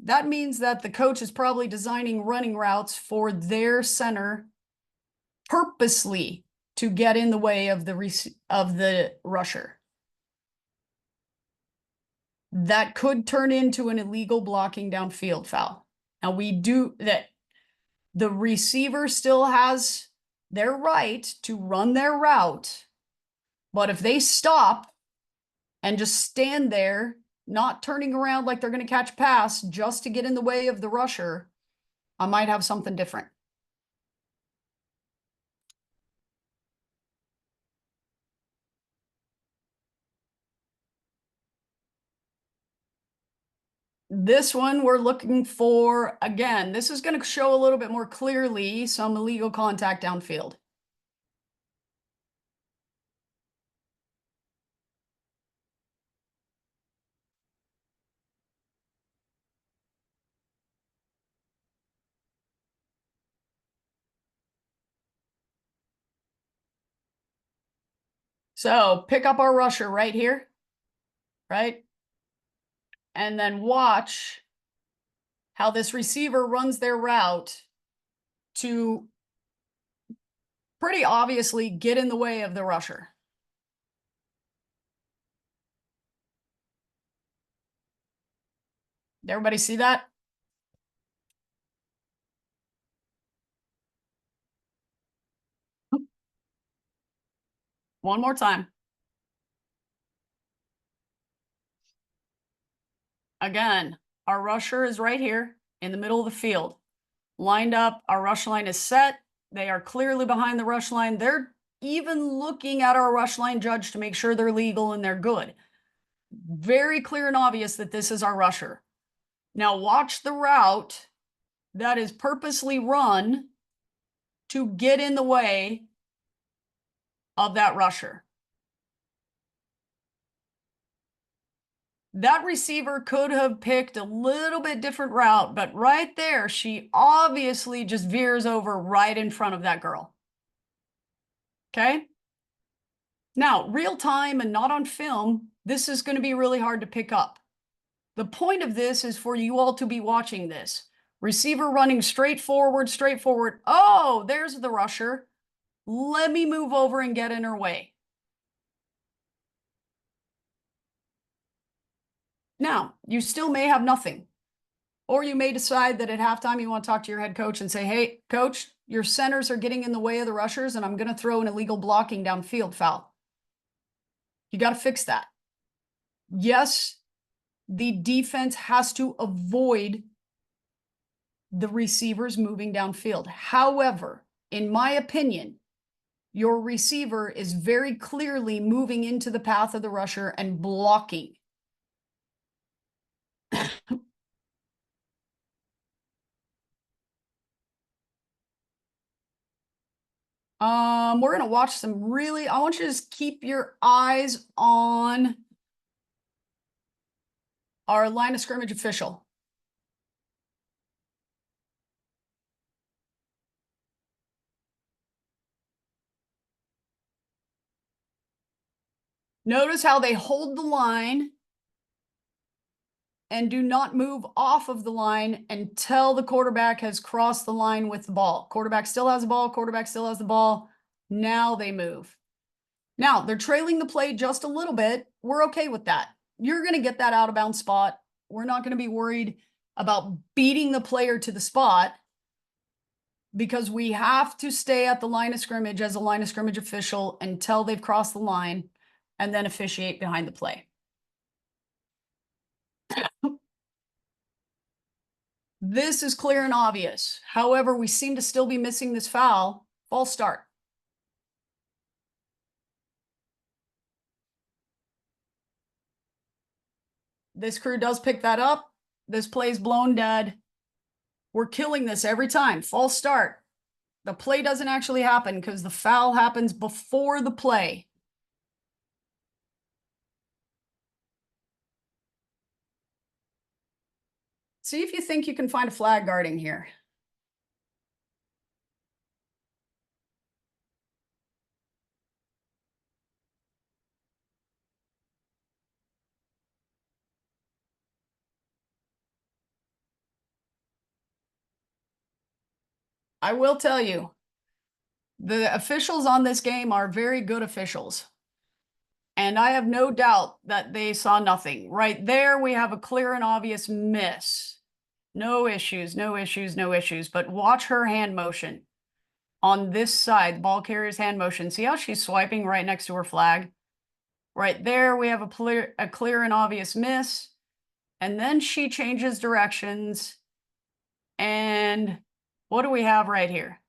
that means that the coach is probably designing running routes for their center purposely to get in the way of the rusher. That could turn into an illegal blocking downfield foul. Now, we do that. The receiver still has their right to run their route, but if they stop and just stand there, not turning around like they're going to catch pass just to get in the way of the rusher, I might have something different. This one we're looking for, again, this is going to show a little bit more clearly some illegal contact downfield. So pick up our rusher right here, right? And then watch how this receiver runs their route to pretty obviously get in the way of the rusher. Did everybody see that? One more time. Again, our rusher is right here in the middle of the field. Lined up, our rush line is set. They are clearly behind the rush line. They're even looking at our rush line judge to make sure they're legal and they're good. Very clear and obvious that this is our rusher. Now watch the route that is purposely run to get in the way of that rusher. That receiver could have picked a little bit different route, but right there, she obviously just veers over right in front of that girl. Okay? Now, real time and not on film, this is going to be really hard to pick up. The point of this is for you all to be watching this. Receiver running straight forward, straight forward. Oh, there's the rusher. Let me move over and get in her way. Now, you still may have nothing. Or you may decide that at halftime you want to talk to your head coach and say, hey, coach, your centers are getting in the way of the rushers, and I'm going to throw an illegal blocking downfield foul. You got to fix that. Yes, the defense has to avoid the receivers moving downfield. However, in my opinion, your receiver is very clearly moving into the path of the rusher and blocking. We're going to watch some really, I want you to just keep your eyes on our line of scrimmage official. Notice how they hold the line and do not move off of the line until the quarterback has crossed the line with the ball. Quarterback still has the ball. Quarterback still has the ball. Now they move. Now they're trailing the play just a little bit. We're okay with that. You're going to get that out of bounds spot. We're not going to be worried about beating the player to the spot because we have to stay at the line of scrimmage as a line of scrimmage official until they've crossed the line and then officiate behind the play. This is clear and obvious. However, we seem to still be missing this foul. False start. This crew does pick that up. This play's blown dead. We're killing this every time. False start. The play doesn't actually happen because the foul happens before the play. See if you think you can find a flag guarding here. I will tell you, the officials on this game are very good officials. And I have no doubt that they saw nothing. Right there, we have a clear and obvious miss. No issues, no issues, no issues. But watch her hand motion on this side, the ball carrier's hand motion. See how she's swiping right next to her flag? Right there, we have a clear and obvious miss. And then she changes directions. And what do we have right here?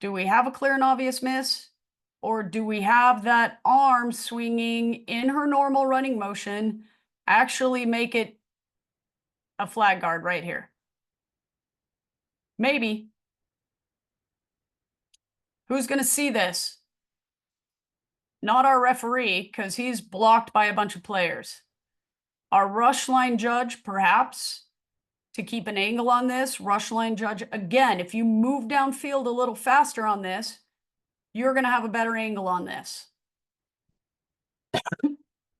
Do we have a clear and obvious miss? Or do we have that arm swinging in her normal running motion actually make it a flag guard right here? Maybe. Who's going to see this? Not our referee, because he's blocked by a bunch of players. Our rush line judge, perhaps, to keep an angle on this. Rush line judge, again, if you move downfield a little faster on this, you're going to have a better angle on this.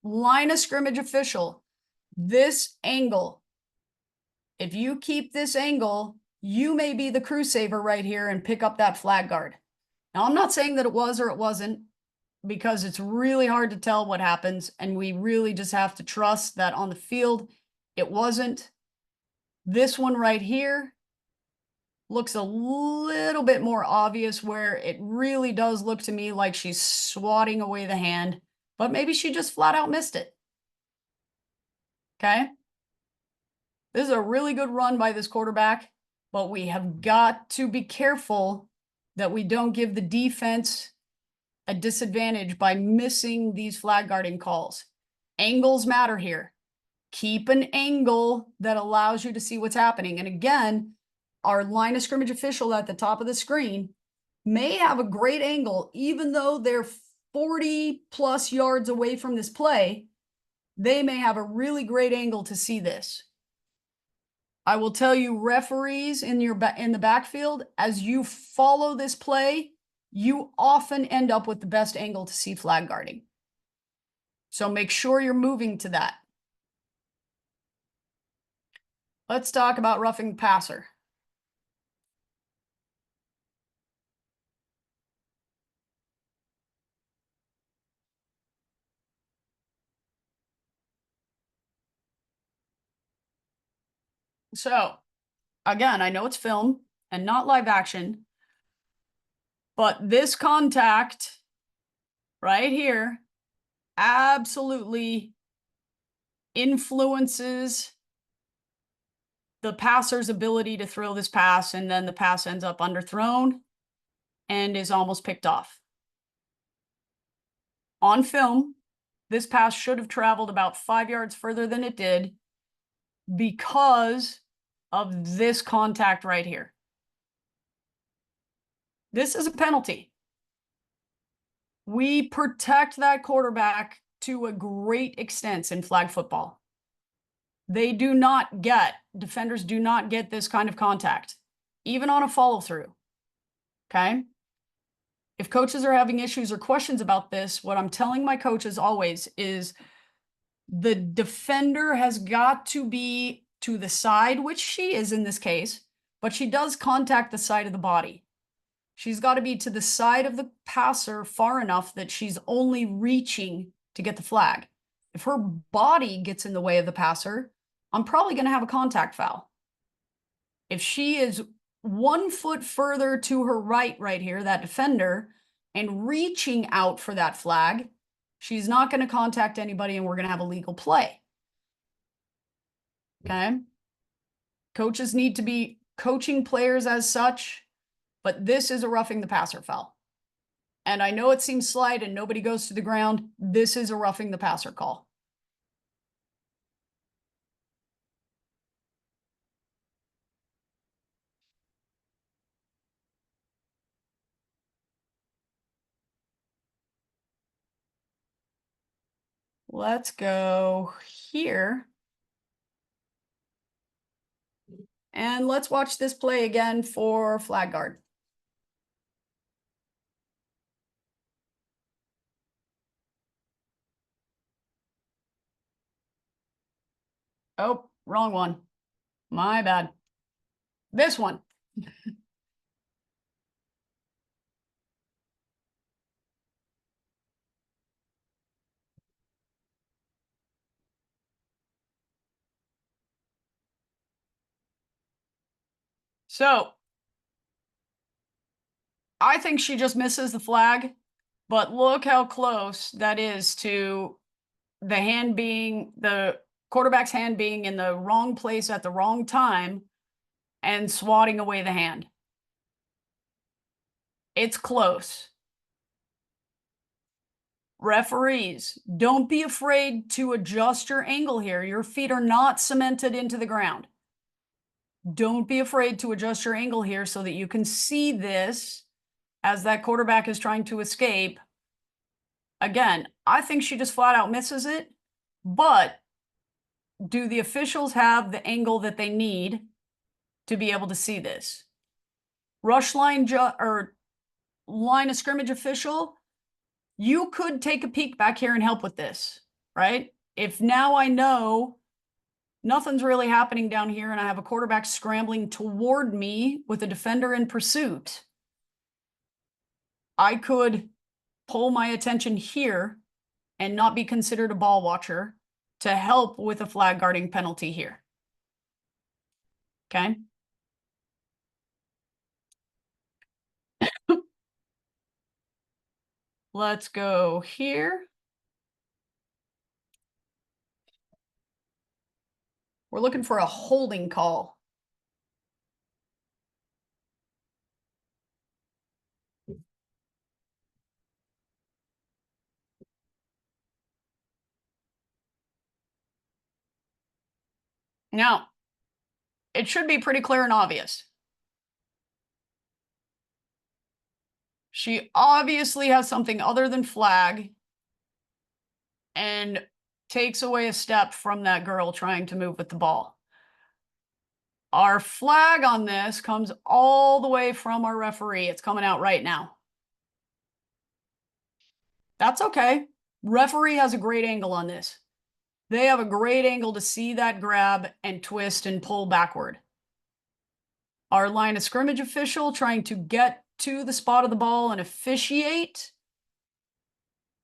Line of scrimmage official, this angle, if you keep this angle, you may be the crew saver right here and pick up that flag guard. Now, I'm not saying that it was or it wasn't, because it's really hard to tell what happens, and we really just have to trust that on the field, it wasn't. This one right here looks a little bit more obvious, where it really does look to me like she's swatting away the hand, but maybe she just flat out missed it. Okay. This is a really good run by this quarterback, but we have got to be careful that we don't give the defense a disadvantage by missing these flag guarding calls. Angles matter here. Keep an angle that allows you to see what's happening. And again, our line of scrimmage official at the top of the screen may have a great angle, even though they're 40 plus yards away from this play. They may have a really great angle to see this. I will tell you, referees in the backfield, as you follow this play, you often end up with the best angle to see flag guarding. So make sure you're moving to that. Let's talk about roughing the passer. So, again, I know it's film and not live action, but this contact right here absolutely influences the passer's ability to throw this pass, and then the pass ends up underthrown and is almost picked off. On film, this pass should have traveled about 5 yards further than it did because of this contact right here. This is a penalty. We protect that quarterback to a great extent in flag football. Defenders do not get this kind of contact, even on a follow through. Okay. If coaches are having issues or questions about this, what I'm telling my coaches always is the defender has got to be to the side, which she is in this case, but she does contact the side of the body. She's got to be to the side of the passer far enough that she's only reaching to get the flag. If her body gets in the way of the passer, I'm probably going to have a contact foul. If she is 1 foot further to her right here, that defender, and reaching out for that flag, she's not going to contact anybody, and we're going to have a legal play. Okay. Coaches need to be coaching players as such, but this is a roughing the passer foul. And I know it seems slight and nobody goes to the ground. This is a roughing the passer call. Let's go here. And let's watch this play again for flag guard. Oh, wrong one. My bad. This one. So I think she just misses the flag, but look how close that is to the quarterback's hand being in the wrong place at the wrong time and swatting away the hand. It's close. Referees, don't be afraid to adjust your angle here. Your feet are not cemented into the ground. Don't be afraid to adjust your angle here so that you can see this as that quarterback is trying to escape. Again, I think she just flat out misses it, but do the officials have the angle that they need to be able to see this? Rush line line of scrimmage official, you could take a peek back here and help with this, right? If now I know nothing's really happening down here and I have a quarterback scrambling toward me with a defender in pursuit, I could pull my attention here and not be considered a ball watcher to help with a flag guarding penalty here. Okay. Let's go here. We're looking for a holding call. Now, it should be pretty clear and obvious. She obviously has something other than flag and takes away a step from that girl trying to move with the ball. Our flag on this comes all the way from our referee. It's coming out right now. That's okay. Referee has a great angle on this. They have a great angle to see that grab and twist and pull backward. Our line of scrimmage official trying to get to the spot of the ball and officiate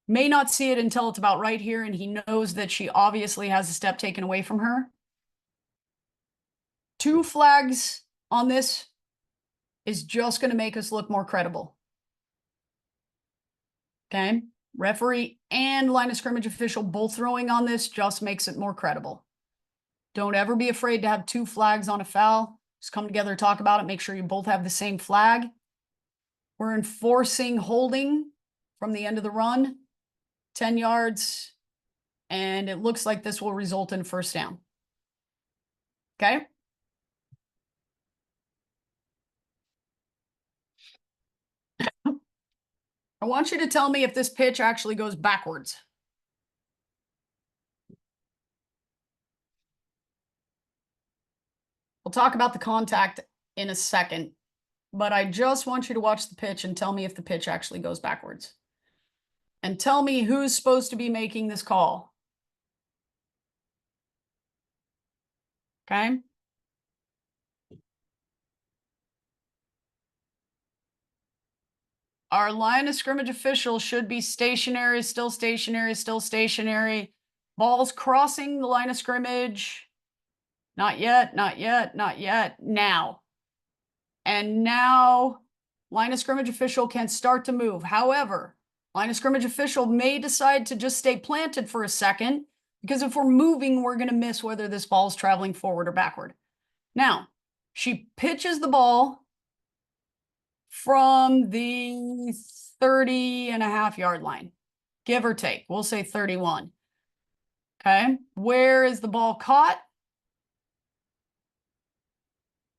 may not see it until it's about right here, and he knows that she obviously has a step taken away from her. 2 flags on this is just going to make us look more credible. Okay? Referee and line of scrimmage official both throwing on this just makes it more credible. Don't ever be afraid to have 2 flags on a foul. Just come together, talk about it, make sure you both have the same flag. We're enforcing holding from the end of the run, 10 yards, and it looks like this will result in first down. Okay? I want you to tell me if this pitch actually goes backwards. We'll talk about the contact in a second, but I just want you to watch the pitch and tell me if the pitch actually goes backwards. And tell me who's supposed to be making this call. Okay? Our line of scrimmage official should be stationary, still stationary, still stationary. Ball's crossing the line of scrimmage. Not yet, not yet, not yet. Now. And now line of scrimmage official can start to move. However, line of scrimmage official may decide to just stay planted for a second, because if we're moving, we're going to miss whether this ball is traveling forward or backward. Now, she pitches the ball from the 30.5-yard line, give or take. We'll say 31. Okay. Where is the ball caught?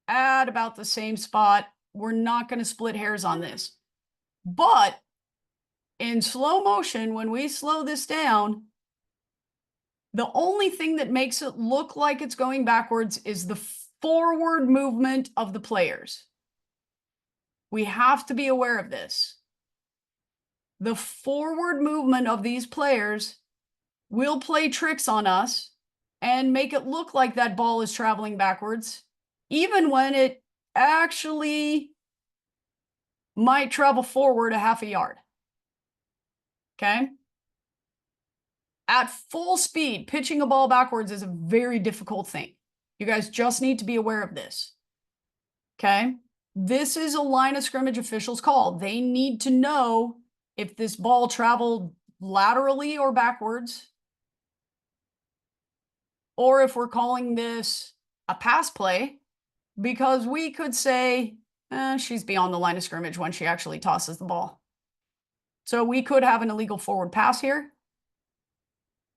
At about the same spot. We're not going to split hairs on this. But in slow motion, when we slow this down, the only thing that makes it look like it's going backwards is the forward movement of the players. We have to be aware of this. The forward movement of these players will play tricks on us and make it look like that ball is traveling backwards, even when it actually might travel forward a half a yard. Okay? At full speed, pitching a ball backwards is a very difficult thing. You guys just need to be aware of this. Okay? This is a line of scrimmage official's call. They need to know if this ball traveled laterally or backwards, or if we're calling this a pass play, because we could say, she's beyond the line of scrimmage when she actually tosses the ball. So we could have an illegal forward pass here,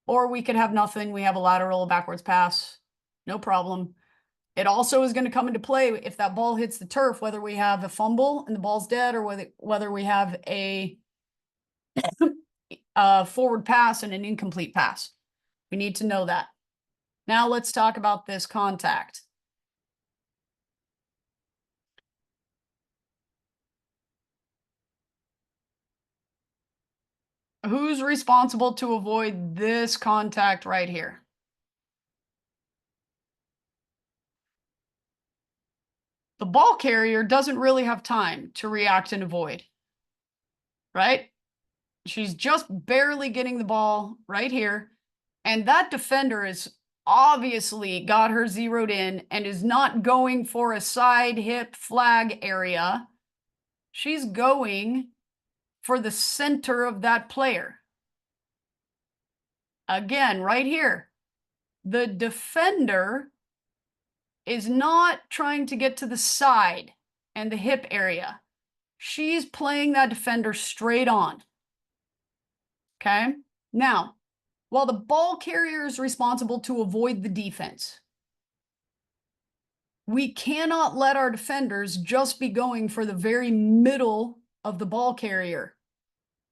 or we could have nothing. We have a lateral, a backwards pass, no problem. It also is going to come into play if that ball hits the turf, whether we have a fumble and the ball's dead, or whether we have a forward pass and an incomplete pass. We need to know that. Now let's talk about this contact. Who's responsible to avoid this contact right here? The ball carrier doesn't really have time to react and avoid, right? She's just barely getting the ball right here. And that defender is obviously got her zeroed in and is not going for a side hip flag area. She's going for the center of that player. Again, right here, the defender is not trying to get to the side and the hip area. She's playing that defender straight on. Okay. Now, while the ball carrier is responsible to avoid the defense, we cannot let our defenders just be going for the very middle of the ball carrier.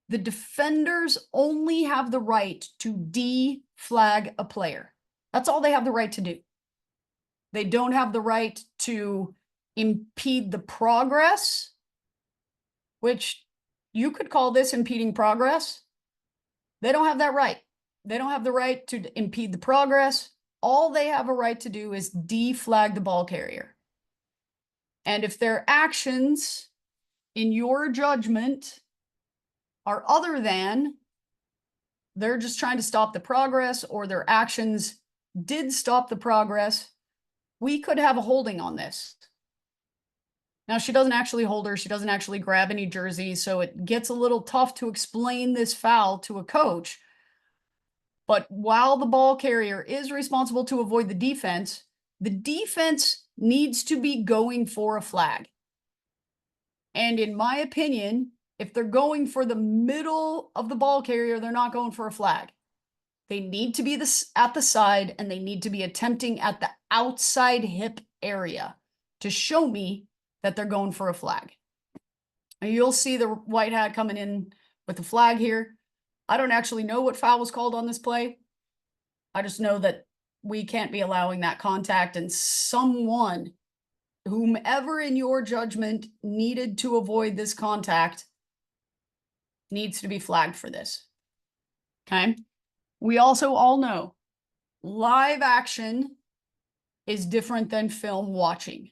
The defenders only have the right to deflag a player. That's all they have the right to do. They don't have the right to impede the progress, which you could call this impeding progress. They don't have that right. They don't have the right to impede the progress. All they have a right to do is deflag the ball carrier. And if their actions, in your judgment, are other than they're just trying to stop the progress, or their actions did stop the progress, we could have a holding on this. Now, she doesn't actually hold her. She doesn't actually grab any jerseys. So it gets a little tough to explain this foul to a coach. But while the ball carrier is responsible to avoid the defense needs to be going for a flag. And in my opinion, if they're going for the middle of the ball carrier, they're not going for a flag. They need to be at the side, and they need to be attempting at the outside hip area to show me that they're going for a flag. And you'll see the white hat coming in with the flag here. I don't actually know what foul was called on this play. I just know that we can't be allowing that contact, and someone, whomever in your judgment needed to avoid this contact, needs to be flagged for this. Okay. We also all know live action is different than film watching.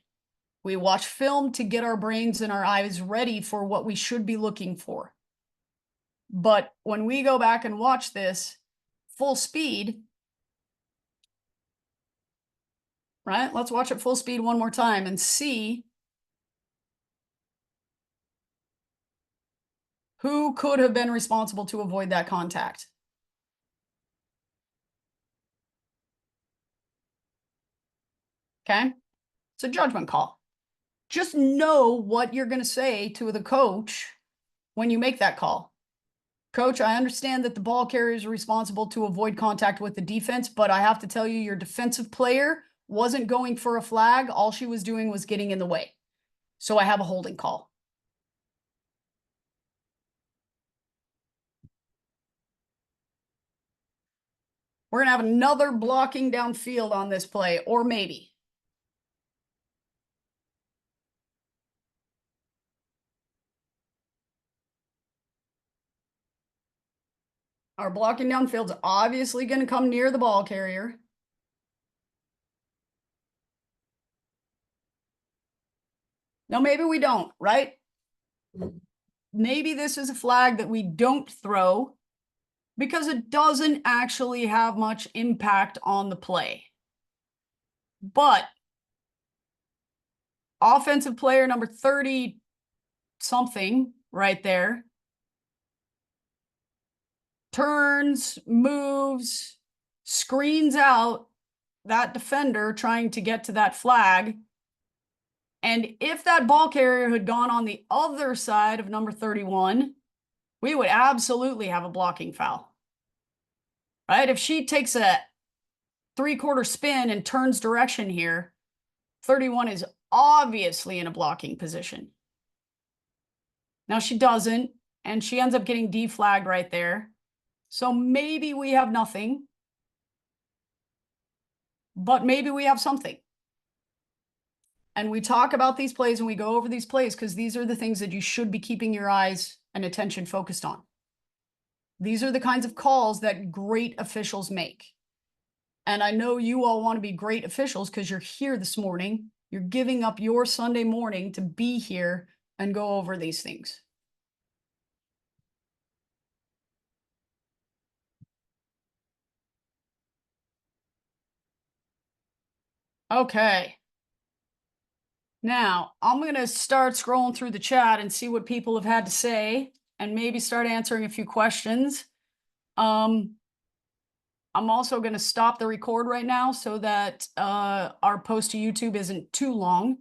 We watch film to get our brains and our eyes ready for what we should be looking for. But when we go back and watch this full speed, right? Let's watch it full speed one more time and see who could have been responsible to avoid that contact. Okay? It's a judgment call. Just know what you're going to say to the coach when you make that call. Coach, I understand that the ball carrier is responsible to avoid contact with the defense, but I have to tell you, your defensive player wasn't going for a flag. All she was doing was getting in the way. So I have a holding call. We're going to have another blocking downfield on this play, or maybe. Our blocking downfield's obviously going to come near the ball carrier. Now, maybe we don't, right? Maybe this is a flag that we don't throw because it doesn't actually have much impact on the play. But offensive player number 30 something right there turns, moves, screens out that defender trying to get to that flag. And if that ball carrier had gone on the other side of number 31, we would absolutely have a blocking foul. Right? If she takes a 3/4 spin and turns direction here, 31 is obviously in a blocking position. Now she doesn't, and she ends up getting deflagged right there. So maybe we have nothing, but maybe we have something. And we talk about these plays and we go over these plays because these are the things that you should be keeping your eyes and attention focused on. These are the kinds of calls that great officials make. And I know you all want to be great officials because you're here this morning. You're giving up your Sunday morning to be here and go over these things. Okay. Now, I'm going to start scrolling through the chat and see what people have had to say and maybe start answering a few questions. I'm also going to stop the record right now so that our post to YouTube isn't too long.